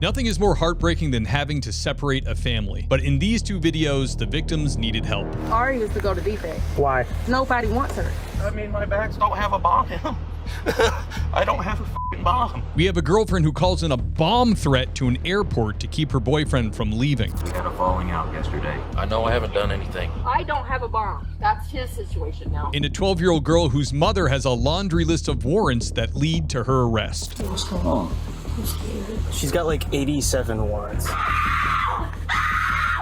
Nothing is more heartbreaking than having to separate a family. But in these two videos, the victims needed help. Ari used to go to defect. Why? Nobody wants her. I mean, my bags don't have a bomb in them. I don't have a f***ing bomb. We have a girlfriend who calls in a bomb threat to an airport to keep her boyfriend from leaving. We had a falling out yesterday. I know I haven't done anything. I don't have a bomb. That's his situation now. And a 12-year-old girl whose mother has a laundry list of warrants that lead to her arrest. What's going on? I'm scared. She's got like 87 warrants.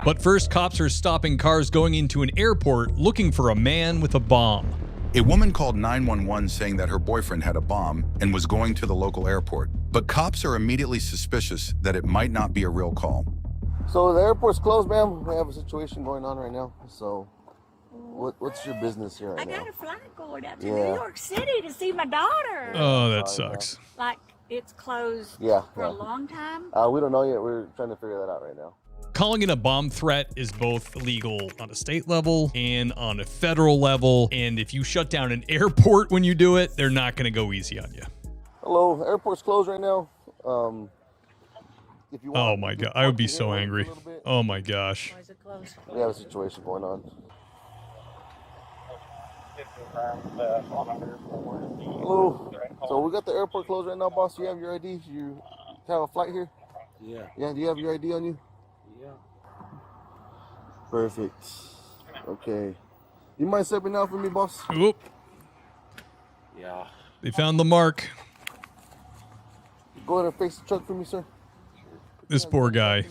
But first, cops are stopping cars going into an airport looking for a man with a bomb. A woman called 911 saying that her boyfriend had a bomb and was going to the local airport. But cops are immediately suspicious that it might not be a real call. So the airport's closed, ma'am. We have a situation going on right now. So what's your business here right now? I got a flight going out to New York City to see my daughter. Oh, that sucks. Like, it's closed for a long time? We don't know yet. We're trying to figure that out right now. Calling in a bomb threat is both illegal on a state level and on a federal level. And if you shut down an airport when you do it, they're not going to go easy on you. Hello, airport's closed right now. If you want, Oh my God, I would be so angry. Oh my gosh. Why is it closed? We have a situation going on. Hello. So we got the airport closed right now, boss. Do you have your ID? You have a flight here? Yeah. Yeah, do you have your ID on you? Yeah. Perfect. Okay. You mind stepping out for me, boss? Oop. Yeah. They found the mark. Go ahead and face the truck for me, sir. This poor guy.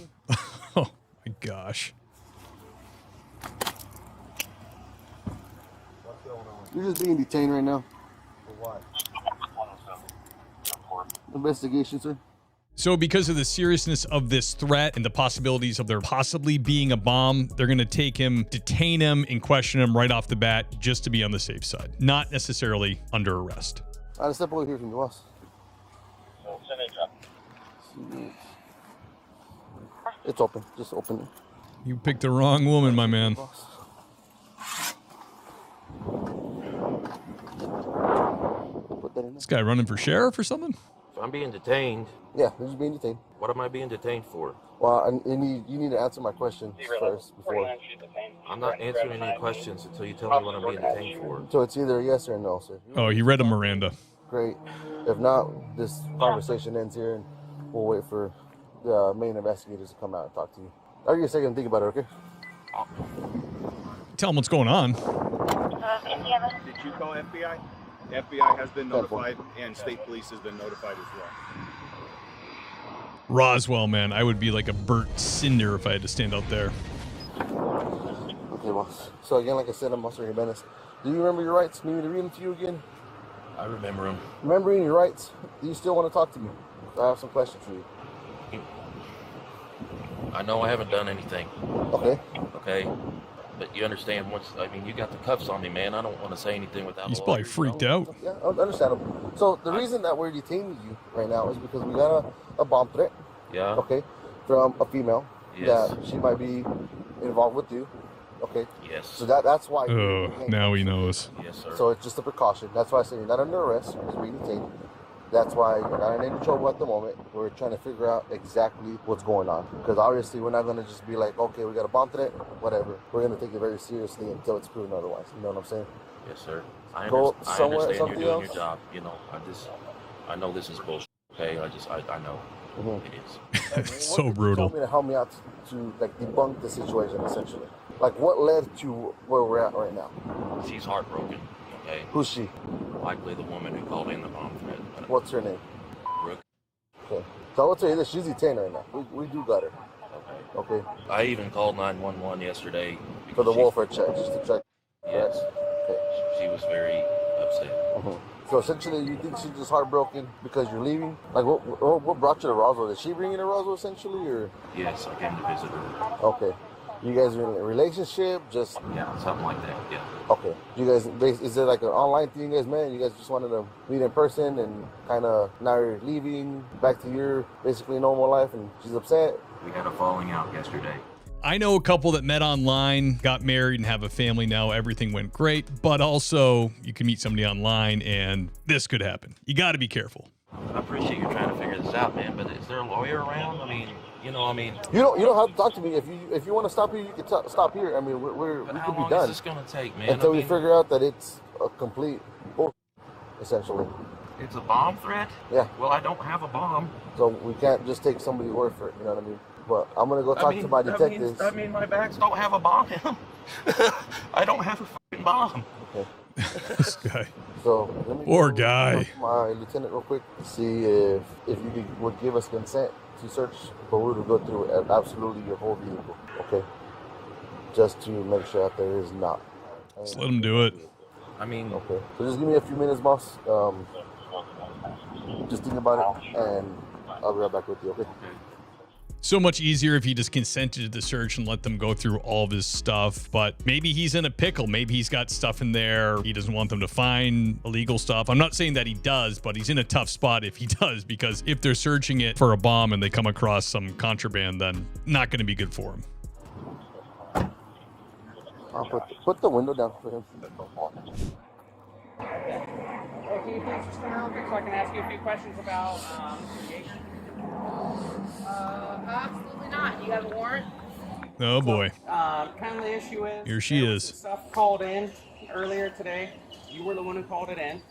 Oh my gosh. You're just being detained right now. For what? Investigation, sir. So because of the seriousness of this threat and the possibilities of there possibly being a bomb, they're going to take him, detain him, and question him right off the bat just to be on the safe side, not necessarily under arrest. All right, step over here from you, boss. It's open. Just open it. You picked the wrong woman, my man. Put that in there. This guy running for sheriff or something? If I'm being detained, Yeah, you're just being detained. what am I being detained for? Well, you need to answer my question first before. I'm not answering any questions until you tell me what I'm being detained for. So it's either a yes or a no, sir. Oh, he read a Miranda. Great. If not, this conversation ends here, and we'll wait for the main investigators to come out and talk to you. I'll give you a second to think about it, okay? Tell him what's going on. Did you call FBI? FBI has been notified, and state police has been notified as well. Roswell, man. I would be like a burnt cinder if I had to stand out there. Okay, boss. So again, like I said, I'm Officer Jimenez. Do you remember your rights? Need me to read them to you again? I remember him. Remembering your rights, do you still want to talk to me? I have some questions for you. I know I haven't done anything. Okay. Okay? But you understand, you got the cuffs on me, man. I don't want to say anything without He's a probably lawyer, freaked out. Yeah, understandable. So the reason that we're detaining you right now is because we got a bomb threat. Yeah. Okay. From a female. Yes. That she might be involved with you. Okay. Yes. So that's why. Oh, now he knows. Yes, sir. So it's just a precaution. That's why I say you're not under arrest. You're just being detained. That's why you're not in any trouble at the moment. We're trying to figure out exactly what's going on. Because obviously we're not going to just be like, okay, we got a bomb threat, whatever. We're going to take it very seriously until it's proven otherwise. You know what I'm saying? Yes, sir. I Go understand you're something doing else? your job. You know, I know this is bullshit. Okay, I know it is. So What brutal. told me to help me out to like debunk the situation essentially. Like what led to where we're at right now? She's heartbroken. Okay, Who's she? likely the woman who called in the bomb threat. What's her name? Brooke. Okay. So I will tell you this: she's detained right now. We do got her. Okay. Okay. I even called 911 yesterday For the she- welfare check, just to check. Yes. Okay. She was very upset. So essentially, you think she's just heartbroken because you're leaving? Like, what brought you to Roswell? Did she bring you to Roswell essentially, or? Yes, I came to visit her. Okay. You guys are in a relationship? Just Yeah, something like that. Yeah. okay. You guys, is it like an online thing you guys met? You guys just wanted to meet in person and kind of now you're leaving back to your basically normal life, and she's upset. We had a falling out yesterday. I know a couple that met online, got married, and have a family now. Everything went great, but also you can meet somebody online and this could happen. You got to be careful. I appreciate you trying to figure this this out, man. But is there a lawyer around? I mean, you know, You don't have to talk to me. If you want to stop here, you can stop here. I mean, we how could be long done. is this gonna take, man? Until we figure out that it's a complete bullshit, essentially. It's a bomb threat. Yeah. Well, I don't have a bomb. So we can't just take somebody's word for it. You know what I mean? But I'm gonna go talk to my detectives. I mean, my bags don't have a bomb in them. I don't have a fucking bomb. Okay. This guy. So let me Poor go guy. talk to my lieutenant real quick. See if you would give us consent to search for to go through absolutely your whole vehicle. Okay. Just to make sure that there is not. Just let him do it. I mean, okay. So just give me a few minutes, boss. Just think about it, and I'll be right back with you. Okay. So much easier if he just consented to the search and let them go through all of his stuff. But maybe he's in a pickle. Maybe he's got stuff in there. He doesn't want them to find illegal stuff. I'm not saying that he does, but he's in a tough spot if he does, because if they're searching it for a bomb and they come across some contraband, then not going to be good for him. I'll put the window down for him. Can you please just come real quick so I can ask you a few questions about litigation? Absolutely not. You have a warrant? Oh boy. Kind of the issue is, Here she there was is. some stuff called in earlier today. You were the one who called it in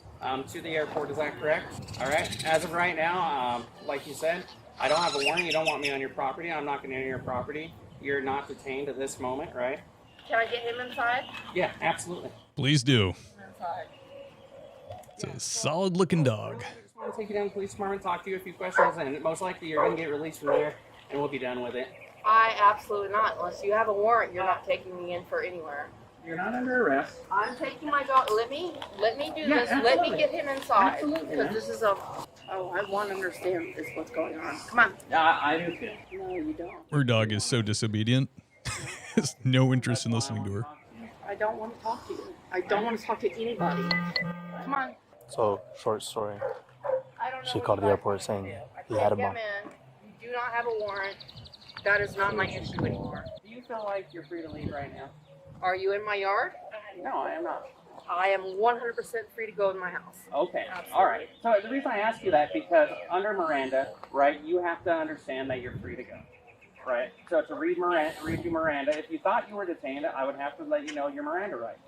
to the airport. Is that correct? All right. As of right now, like you said, I don't have a warrant. You don't want me on your property. I'm not going to enter your property. You're not detained at this moment, right? Can I get him inside? Yeah, absolutely. Please do. Inside. It's a solid looking dog. I just want to take you down to the police department, talk to you a few questions, and most likely you're going to get released from there, and we'll be done with it. I absolutely not. Unless you have a warrant, you're not taking me in for anywhere. You're not under arrest. I'm taking my dog. Let me do Yeah, this. absolutely. Let me get him inside. Absolutely. Because this is a. Oh, I want to understand this. What's going on? Come on. I do too. No, you don't. Her dog is so disobedient. Has no interest in listening to her. I don't want to talk to you. I don't want to talk to anybody. Come on. So, short story. I don't know. She what called you the guys airport want. saying I he can't had a get bomb. him in. You do not have a warrant. That is not my issue anymore. Do you feel like you're free to leave right now? Are you in my yard? No, I am not. I am 100% free to go in my house. Okay, Absolutely. all right. So the reason I ask you that, because under Miranda, right, you have to understand that you're free to go, right? So to read you Miranda, if you thought you were detained, I would have to let you know your Miranda rights,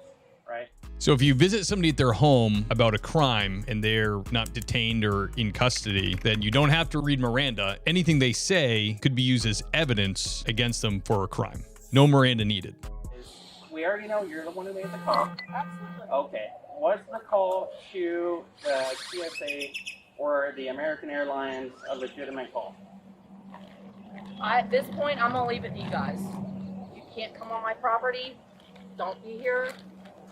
right? So if you visit somebody at their home about a crime and they're not detained or in custody, then you don't have to read Miranda. Anything they say could be used as evidence against them for a crime. No Miranda needed. We already know you're the one who made the call. Absolutely. Okay. Was the call to the TSA or the American Airlines a legitimate call? At this point, I'm going to leave it to you guys. You can't come on my property. Don't be here.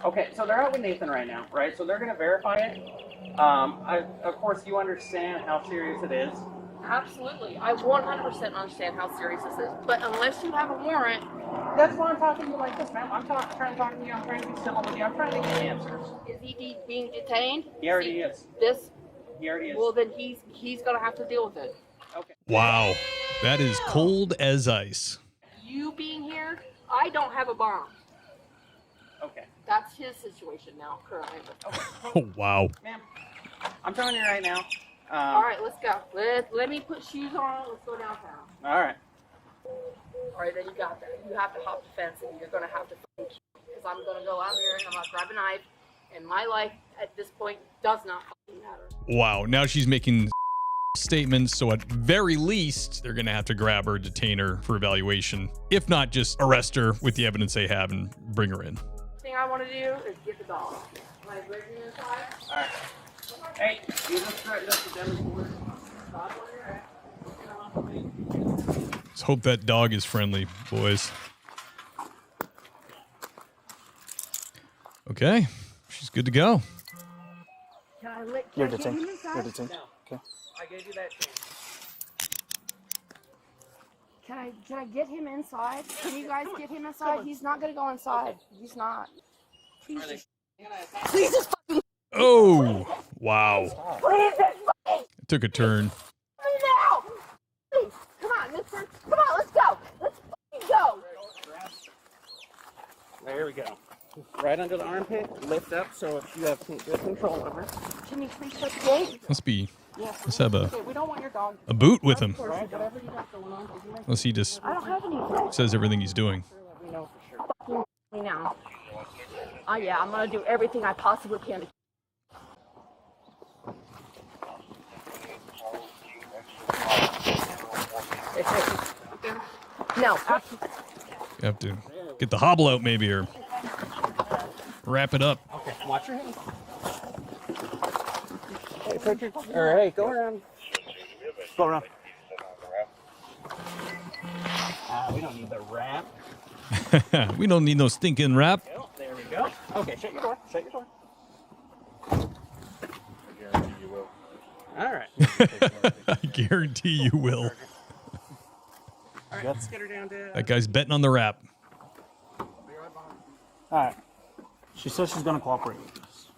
Okay, so they're out with Nathan right now, right? So they're going to verify it. Of course, you understand how serious it is. Absolutely. I 100% understand how serious this is. But unless you have a warrant... That's why I'm talking to you like this, man. I'm trying to talk to you. I'm trying to be civil with you. I'm trying to get answers. Is he being detained? He already is. He already is. Well, then he's going to have to deal with it. Okay. Wow. That is cold as ice. You being here, I don't have a bomb. Okay. That's his situation now, currently. Okay. Oh, wow. Ma'am, I'm telling you right now. All right, let's go. Let me put shoes on. Let's go downtown. All right. All right, then you got that. You have to hop the fence, and you're going to have to because I'm going to go out here, and I'm going to grab a knife, and my life at this point does not matter. Wow. Now she's making statements, so at very least, they're going to have to grab her, detain her for evaluation. If not, just arrest her with the evidence they have and bring her in. The thing I want to do is get the dog. Am I breaking inside? All right. Hey, you just threatened us to demonstrate. Stop where you're at. Let's hope that dog is friendly, boys. Okay. She's good to go. Can I let You're get detained. him inside? You're detained. No. Okay. I gave you that chance. Can I get him inside? Can you guys get him inside? He's not gonna go inside. He's not. Please just fucking Oh, wow. please just fucking It took a turn. me now! Please, come on, let's go! Let's fucking go! There we go. Right under the armpit, lift up so if you have good control over it. Can you please shut the gate? Must be Let's have Okay, we don't want your dog. a boot with him. Right, whatever you got going on, you make Unless he just I don't have any. says everything he's doing. sure that we know for sure. Me now. Oh yeah, I'm gonna do everything I possibly can to. No. You have to get the hobble out maybe, or wrap it up. Okay, watch your hands. Hey, Patrick. Or hey, go around. Go around. We don't need the wrap. We don't need no stinking wrap. Oh, there we go. Okay, shut your door. Shut your door. All right. I guarantee you will. All right, let's get her down to. That guy's betting on the wrap. Be right behind. All right. She says she's going to cooperate with us.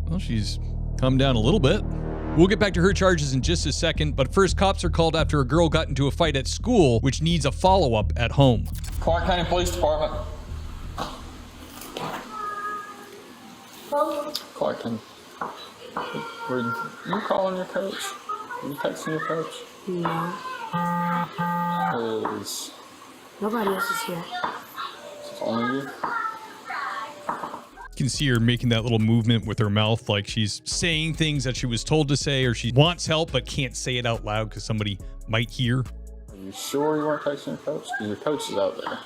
Well, she's calmed down a little bit. We'll get back to her charges in just a second, but first, cops are called after a girl got into a fight at school, which needs a follow-up at home. Clark County Police Department. Clark County. Were you calling your coach? Were you texting your coach? No. Is Nobody else is here. it's only you? You can see her making that little movement with her mouth, like she's saying things that she was told to say, or she wants help but can't say it out loud because somebody might hear. Are you sure you weren't texting your coach? Because your coach is out there.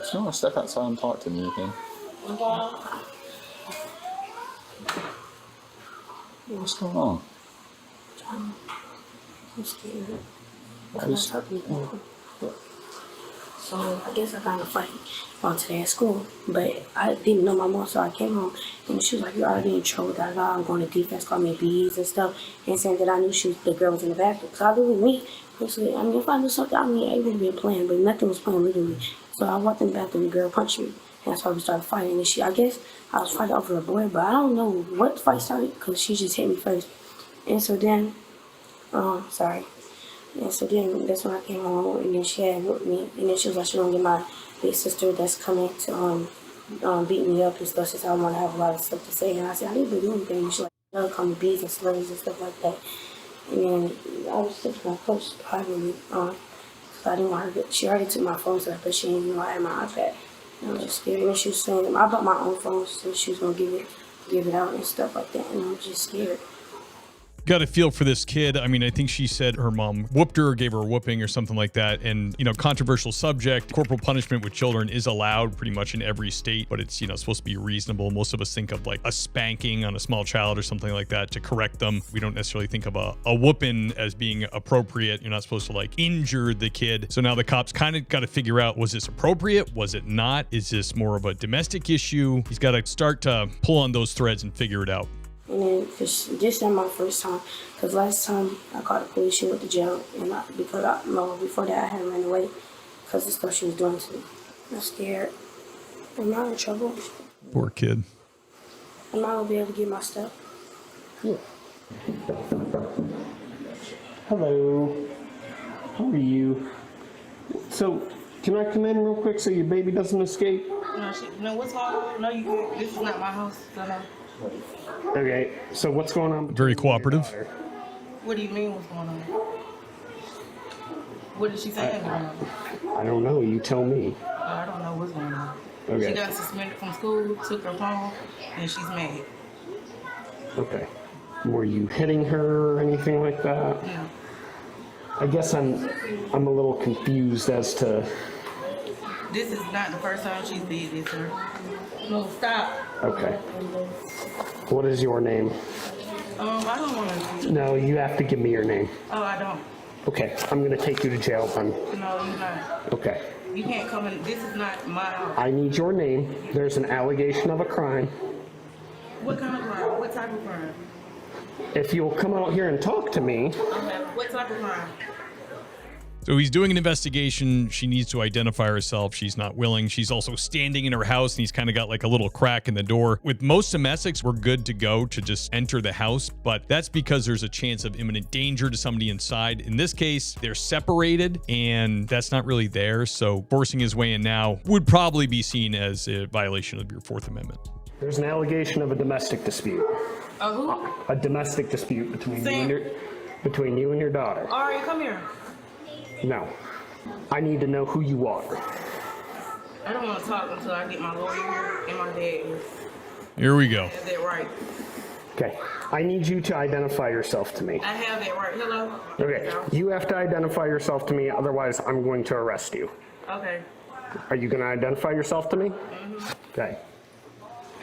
If you want to step outside and talk to me, you can. What's going on? I'm scared. Because I me. So I guess I got in a fight on today at school, but I didn't know my mom, so I came home and she was like, "You're already in trouble. That I'm going to defense, called me BEs and stuff," and saying that I knew the girl was in the bathroom. So I knew with me, basically, I mean, if I knew something, I mean, it would have been playing, but nothing was playing literally. So I walked in the bathroom, the girl punched me, and that's why we started fighting. And I guess I was fighting over a boy, but I don't know what the fight started because she just hit me first. And so then, And so then that's when I came home, and then she had with me, and then she was like, she gonna get my big sister that's coming to beat me up and stuff, since I want to have a lot of stuff to say. And I said, I didn't do anything. And she like, no, call me bees and slurs and stuff like that. And then I was just my coach privately, so I didn't want her to, she already took my phone stuff, but she didn't even know I had my iPad. And I was just scared. And she was saying, I bought my own phone, so she was gonna give it out and stuff like that, and I was just scared. Got a feel for this kid. I mean, I think she said her mom whooped her or gave her a whooping or something like that. And, you know, controversial subject. Corporal punishment with children is allowed pretty much in every state, but it's, you know, supposed to be reasonable. Most of us think of like a spanking on a small child or something like that to correct them. We don't necessarily think of a whooping as being appropriate. You're not supposed to like injure the kid. So now the cops kind of got to figure out, was this appropriate? Was it not? Is this more of a domestic issue? He's got to start to pull on those threads and figure it out. And then, cause this ain't my first time, because last time I called the police, she went to jail, and before that I had ran away, because the stuff she was doing to me. I'm scared. Am I in trouble? Poor kid. Am I gonna be able to get my stuff? Yeah. Hello. How are you? So, can I come in real quick so your baby doesn't escape? No, what's going on? No, you can't. This is not my house. So no. Okay, so what's going on? Very cooperative. What do you mean what's going on? What did she say going on? I don't know, you tell me. I don't know what's going on. Okay. She got suspended from school, took her phone, and she's mad. Okay. Were you hitting her or anything like that? No. I guess I'm a little confused as to... This is not the first time she's did this, sir. No, stop. Okay. What is your name? I don't want to. No, you have to give me your name. Oh, I don't. Okay, I'm gonna take you to jail, hon. No, you're not. Okay. You can't come in. This is not my house. I need your name. There's an allegation of a crime. What kind of crime? What type of crime? If you'll come out here and talk to me. Okay. What type of crime? So he's doing an investigation. She needs to identify herself. She's not willing. She's also standing in her house, and he's kind of got like a little crack in the door. With most domestics, we're good to go to just enter the house, but that's because there's a chance of imminent danger to somebody inside. In this case, they're separated, and that's not really there. So forcing his way in now would probably be seen as a violation of your Fourth Amendment. There's an allegation of a domestic dispute. Who? A domestic dispute between you and your daughter. All right, come here. No. I need to know who you are. I don't want to talk until I get my lawyer and my dad. Here we go. Is that right? Okay. I need you to identify yourself to me. I have that right. Hello? Okay. You have to identify yourself to me, otherwise I'm going to arrest you. Okay. Are you going to identify yourself to me? Mm-hmm. Okay.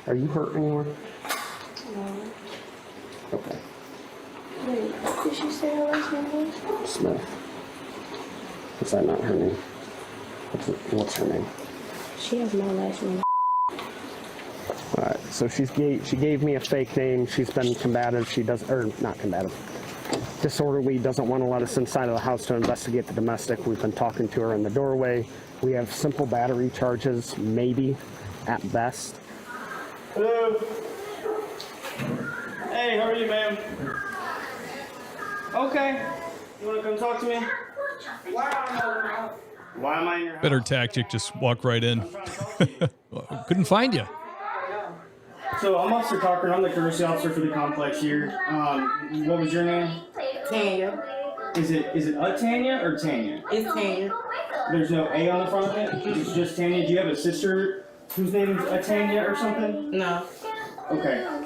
Are you hurt anymore? No. Okay. Wait, did she say her last name was? Smith. Is that not her name? What's her name? She has no last name. Alright, so she gave me a fake name. She's been combative. She does, or not combative. Disorderly, doesn't want to let us inside of the house to investigate the domestic. We've been talking to her in the doorway. We have simple battery charges, maybe, at best. Hello. Hey, how are you, ma'am? Okay. You want to come talk to me? Why am I in your house? Better tactic, just walk right in. Couldn't find you. So I'm Officer Cochran. I'm the courtesy officer for the complex here. What was your name? Tanya. Is it a Tanya or Tanya? It's Tanya. There's no A on the front of it? It's just Tanya. Do you have a sister whose name is Tanya or something? No. Okay.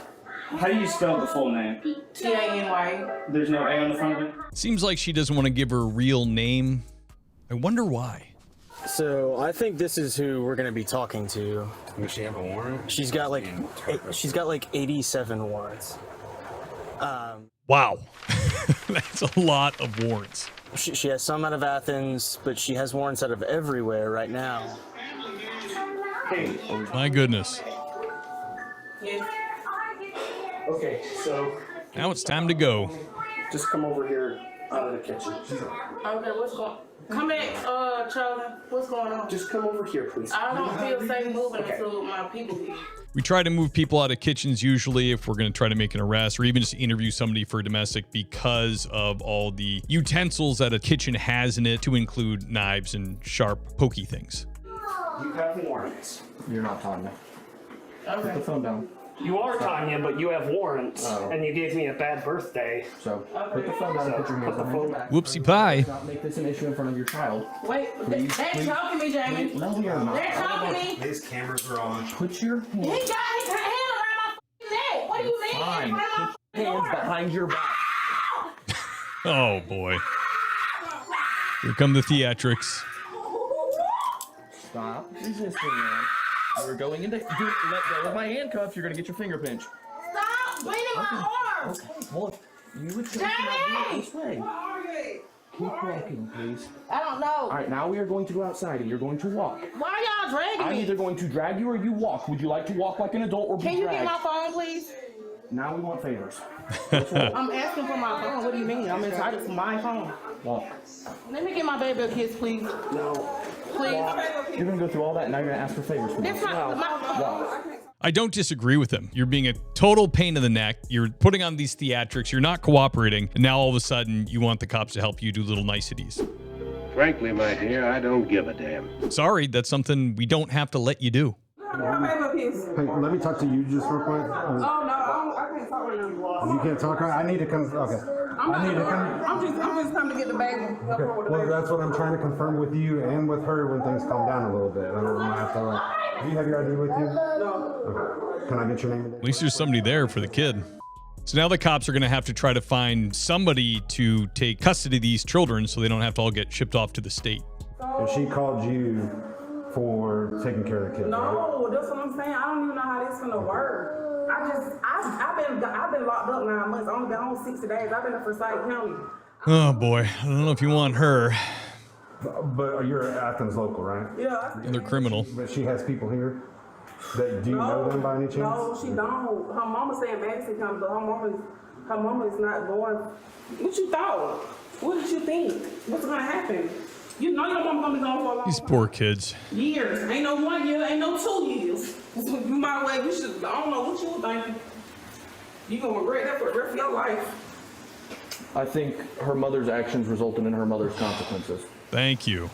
How do you spell the full name? T-A-N-Y. There's no A on the front of it? Seems like she doesn't want to give her real name. I wonder why. So I think this is who we're gonna be talking to. Does she have a warrant? She's got like 87 warrants. Wow, that's a lot of warrants. She has some out of Athens, but she has warrants out of everywhere right now. Hey. My goodness. Yes. Okay, so Now it's time to go. just come over here out of the kitchen. Okay, what's going on? Come back, Charlie. What's going on? Just come over here, please. I don't feel safe moving until my people leave. We try to move people out of kitchens usually if we're going to try to make an arrest or even just interview somebody for domestic because of all the utensils that a kitchen has in it, to include knives and sharp, pokey things. You have warrants. You're not Tanya. Okay. Put the phone down. You are Tanya, but you have warrants, and you gave me a bad birthday. So put the phone down and put your hands behind your back. Whoopsie pie. Do not make this an issue in front of your child. Wait, they're talking to me, Jamie. No, we are not. They're talking to me. These cameras are on. Put your He got his hand around my neck. What do you mean? Fine. Put your hands behind your back. Oh boy. Here come the theatrics. Stop resisting, man. We're going into. Let go of my handcuffs. You're gonna get your finger pinched. Stop bleeding my arms. Okay. Well, you would say not do it this way. Keep walking, please. I don't know. All right, now we are going to go outside, and you're going to walk. Why y'all dragging I'm me? either going to drag you or you walk. Would you like to walk like an adult or be Can you dragged? get my phone, please? Now we want favors. I'm asking for my phone. What do you mean? I'm entitled to my phone. Walk. Let me get my baby a kiss, please. No. Please. You're gonna go through all that, and now you're gonna ask for favors from me. That's not my Walk. I don't disagree with him. You're being a total pain in the neck. You're putting on these theatrics. You're not cooperating. And now all of a sudden you want the cops to help you do little niceties. Frankly, my dear, I don't give a damn. Sorry, that's something we don't have to let you do. Hey, let me talk to you just real quick. Oh, no, I can't talk right now. You can't talk right? I need to come. Okay. I'm just coming to get the baby. Okay. Well, that's what I'm trying to confirm with you and with her when things calm down a little bit. I don't want to have to like. Do you have your ID with you? No. Okay. Can I get your name? At least there's somebody there for the kid. So now the cops are going to have to try to find somebody to take custody of these children so they don't have to all get shipped off to the state. And she called you for taking care of the kid. No, that's what I'm saying. I don't even know how this is gonna work. I've been locked up 9 months. I only been home 60 days. I've been in Forsyth County. Oh boy, I don't know if you want her. But you're Athens local, right? Yeah. Another criminal. But she has people here. Do you know them by any chance? No, she don't. Her mama saying Madison County, but her mama is not going. What you thought? What did you think? What's gonna happen? You know your mom gonna be gone for a long These time. poor kids. Years. Ain't no 1 year, ain't no 2 years. You might well, you should, I don't know what you were thinking. You gonna regret that for the rest of your life. I think her mother's actions resulted in her mother's consequences. Thank you.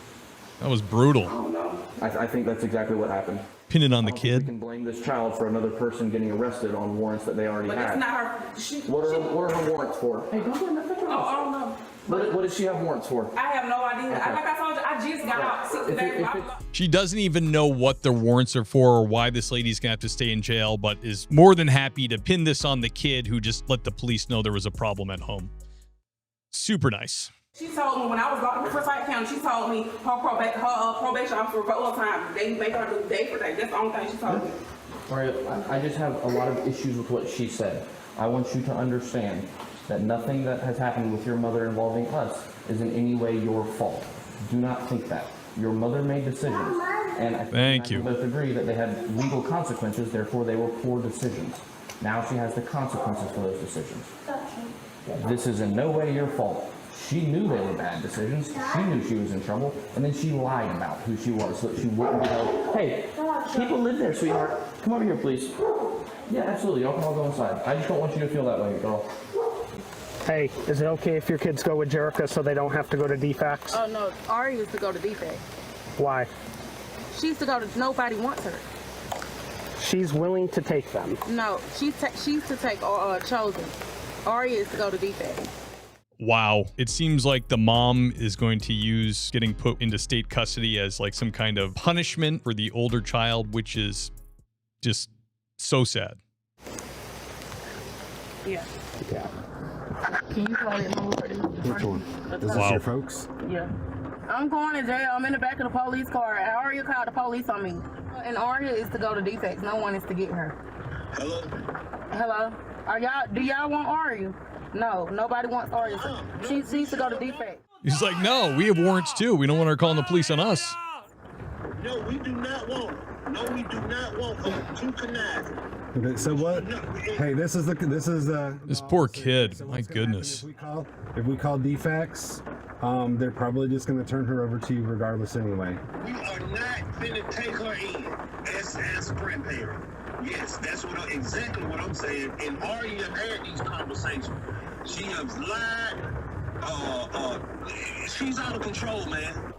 That was brutal. I don't know. I think that's exactly what happened. Pin it on the We kid. can blame this child for another person getting arrested on warrants that they already But had. that's not her. What are her warrants for? Hey, don't do nothing. Oh, I don't know. What does she have warrants for? I have no idea. Okay. Like I told you, I just got out 6 days. She doesn't even know what the warrants are for or why this lady's gonna have to stay in jail, but is more than happy to pin this on the kid who just let the police know there was a problem at home. Super nice. She told me when I was locked in Forsyth County, she told me her probation officer wrote her time. They make her do day for day. That's the only thing she told me. All right, I just have a lot of issues with what she said. I want you to understand that nothing that has happened with your mother involving us is in any way your fault. Do not think that. Your mother made decisions, and I think you both agree that they had legal consequences, therefore they were poor decisions. Now she has the consequences for those decisions. This is in no way your fault. She knew they were bad decisions. She knew she was in trouble, and then she lied about who she was so that she wouldn't go, hey, people live there, sweetheart. Come over here, please. Yeah, absolutely. Y'all can all go inside. I just don't want you to feel that way, girl. Hey, is it okay if your kids go with Jerica so they don't have to go to DFACS? Oh no, Ari used to go to DFAC. Why? She used to go to, nobody wants her. She's willing to take them. No, she used to take Chosen. Ari is to go to DFAC. Wow. It seems like the mom is going to use getting put into state custody as like some kind of punishment for the older child, which is just so sad. Yeah. Can you call it more? Which one? This is your folks? Yeah. I'm going to jail. I'm in the back of the police car. Aria called the police on me. And Aria is to go to DFACS. No one is to get her. Hello? Hello? Do y'all want Aria? No, nobody wants Aria. She needs to go to DFACS. He's like, no, we have warrants too. We don't want her calling the police on us. No, we do not want her. No, we do not want her. Too conniving. Okay, so what? Hey, this is this poor kid. My goodness. If we call DFACS, they're probably just going to turn her over to you regardless anyway. We are not finna take her in as a grandparent. Yes, that's exactly what I'm saying. And Aria had these conversations. She has lied. She's out of control, man.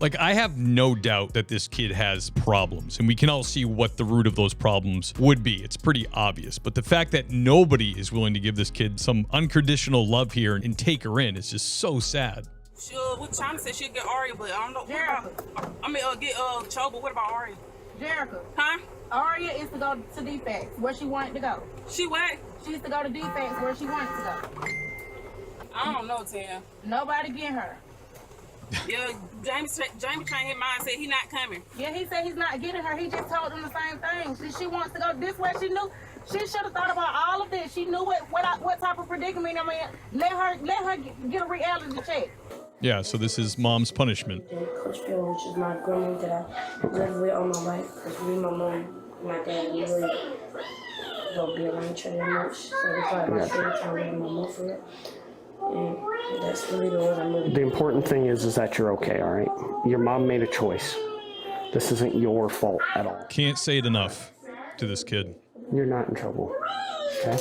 Like, I have no doubt that this kid has problems, and we can all see what the root of those problems would be. It's pretty obvious. But the fact that nobody is willing to give this kid some unconditional love here and take her in is just so sad. What China said she'd get Aria, but I don't know. Get Cho, but what about Aria? Jerica. Huh? Aria is to go to DFACS, where she wanted to go. She what? She's to go to DFACS, where she wanted to go. I don't know, Tim. Nobody get her. Yeah, Jamie trying to hit mine, said he not coming. Yeah, he said he's not getting her. He just told them the same thing. She wants to go this way. She knew. She should have thought about all of this. She knew what type of predicament I'm in. Let her get a reality check. Yeah, so this is mom's punishment. Coach Phil, which is my grandma that I lived with all my life. Because me, my mom, and my dad, we really don't be around each other that much. So it's probably my favorite time with my mom for it. And that's really the one I'm really. The important thing is that you're okay, all right? Your mom made a choice. This isn't your fault at all. Can't say it enough to this kid. You're not in trouble, okay?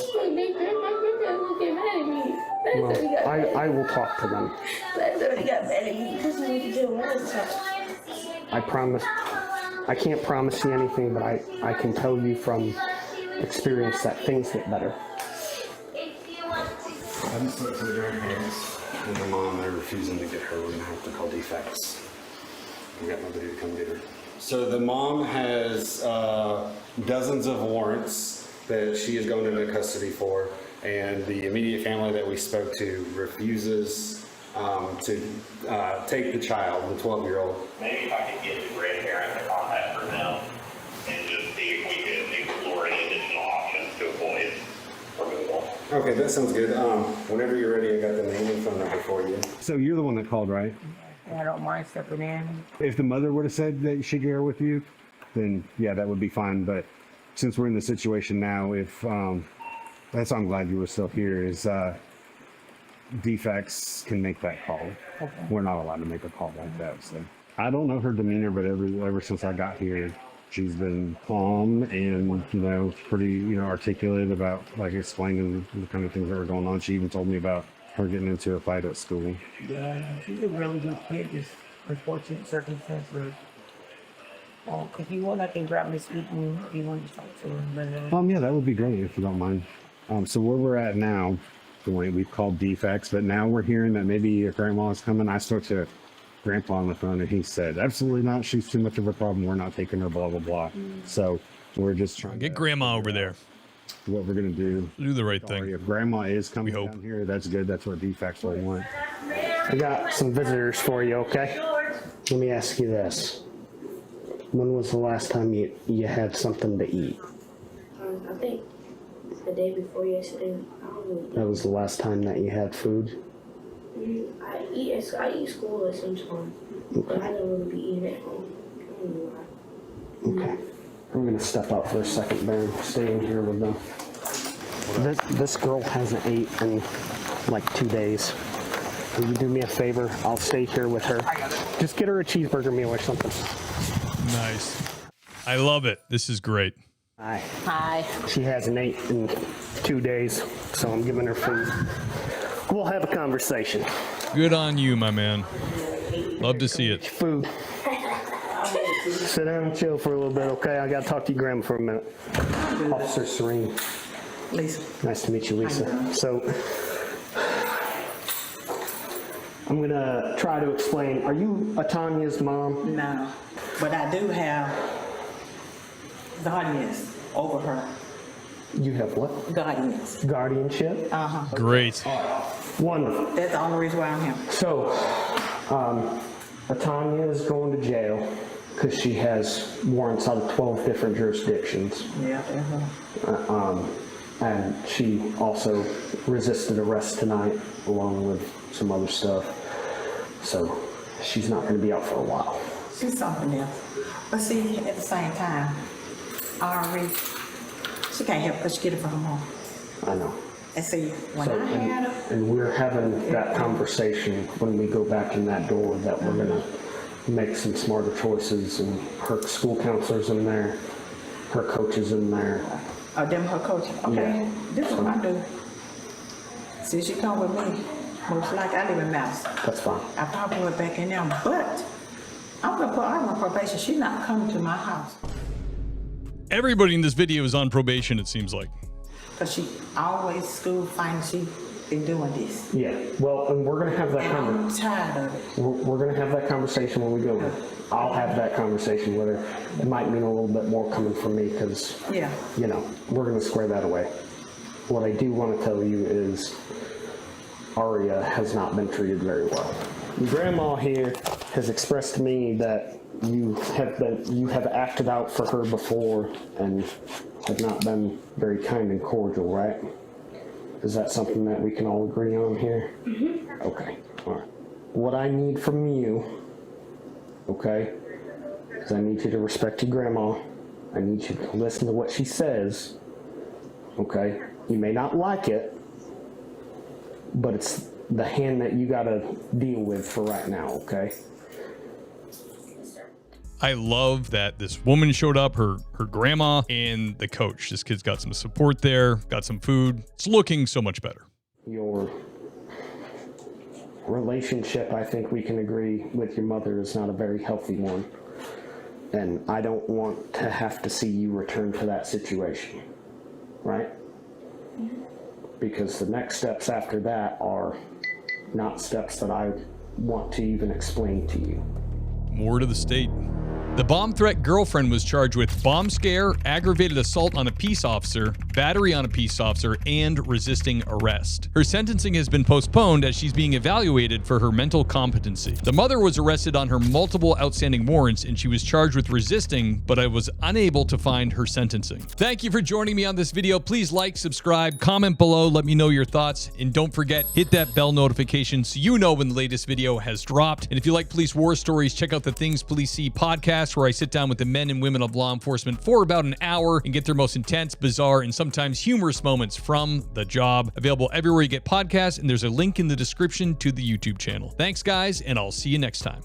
Well, I will talk to them. I promise. I can't promise you anything, but I can tell you from experience that things get better. I haven't spoken to the grandparents and the mom. They're refusing to get her. We're gonna have to call DFACS. We got nobody to come get her. So the mom has dozens of warrants that she is going into custody for, and the immediate family that we spoke to refuses to take the child, the 12-year-old. Maybe if I could get the grandparent to contact her now and just see if we could explore any additional options to avoid removal. Okay, that sounds good. Whenever you're ready, I got the name and phone number for you. So you're the one that called, right? I don't mind stepping in. If the mother would have said that she'd go with you, then yeah, that would be fine. But since we're in the situation now, if that's why I'm glad you were still here, is defects can make that call. We're not allowed to make a call like that. So I don't know her demeanor, but ever since I got here, she's been calm and, you know, pretty, you know, articulate about like explaining the kind of things that were going on. She even told me about her getting into a fight at school. Yeah, she's a really good kid. Just unfortunate circumstance. But if you want, I can grab Miss Eaton if you want to talk to her. But, Yeah, that would be great if you don't mind. So where we're at now, we've called defects, but now we're hearing that maybe if grandma's coming. I spoke to grandpa on the phone and he said, absolutely not. She's too much of a problem. We're not taking her, blah, blah, blah. So we're just trying to get grandma over there. What we're going to do the right thing. If grandma is coming down here, that's good. That's what defects will want. I got some visitors for you, okay? Let me ask you this. When was the last time you had something to eat? I think the day before yesterday. That was the last time that you had food? I eat school at some time, but I don't really be eating at home. I don't know why. Okay. I'm gonna step out for a second, Baron. Stay in here with them. This girl hasn't ate in like 2 days. Will you do me a favor? I'll stay here with her. Just get her a cheeseburger meal or something. Nice. I love it. This is great. Hi. Hi. She hasn't ate in 2 days, so I'm giving her food. We'll have a conversation. Good on you, my man. Love to see it. Food. Sit down and chill for a little bit, okay? I gotta talk to your grandma for a minute. Officer Serene. Lisa. Nice to meet you, Lisa. So, I'm gonna try to explain. Are you Tanya's mom? No, but I do have guardians over her. You have what? Guardians. Guardianship? Uh-huh. Great. Wonderful. That's the only reason why I'm here. So, Tanya is going to jail because she has warrants out of 12 different jurisdictions. Yeah. And she also resisted arrest tonight along with some other stuff. So she's not going to be out for a while. She's something else. But see, at the same time, she can't help but she get it from her mom. I know. And see, when I had her... And we're having that conversation when we go back in that door that we're going to make some smarter choices, and her school counselor's in there, her coach is in there. Oh, them her coach. Okay, Yeah. This is what I do. See, she come with me. Most likely, I live in Mouse. That's fine. I probably went back in there, but I'm gonna put her on probation. She's not coming to my house. Everybody in this video is on probation, it seems like. Cause she always school finds she been doing this. Yeah, well, and we're gonna have that conversation. I'm tired of it. We're gonna have that conversation when we go there. I'll have that conversation with her. It might mean a little bit more coming from me because, Yeah. you know, we're gonna square that away. What I do want to tell you is Aria has not been treated very well. Grandma here has expressed to me that you have acted out for her before and have not been very kind and cordial, right? Is that something that we can all agree on here? Mm-hmm. Okay, all right. What I need from you, okay, is I need you to respect your grandma. I need you to listen to what she says, okay? You may not like it, but it's the hand that you gotta deal with for right now, okay? I love that this woman showed up, her grandma and the coach. This kid's got some support there, got some food. It's looking so much better. Your relationship, I think we can agree, with your mother is not a very healthy one. And I don't want to have to see you return to that situation, right? Because the next steps after that are not steps that I want to even explain to you. More to the state. The bomb threat girlfriend was charged with bomb scare, aggravated assault on a peace officer, battery on a peace officer, and resisting arrest. Her sentencing has been postponed as she's being evaluated for her mental competency. The mother was arrested on her multiple outstanding warrants and she was charged with resisting, but I was unable to find her sentencing. Thank you for joining me on this video. Please like, subscribe, comment below, let me know your thoughts, and don't forget, hit that bell notification so you know when the latest video has dropped. And if you like police war stories, check out the Things Police See podcast. podcast where I sit down with the men and women of law enforcement for about an hour and get their most intense, bizarre, and sometimes humorous moments from the job. Available everywhere you get podcasts, and there's a link in the description to the YouTube channel. Thanks, guys, and I'll see you next time.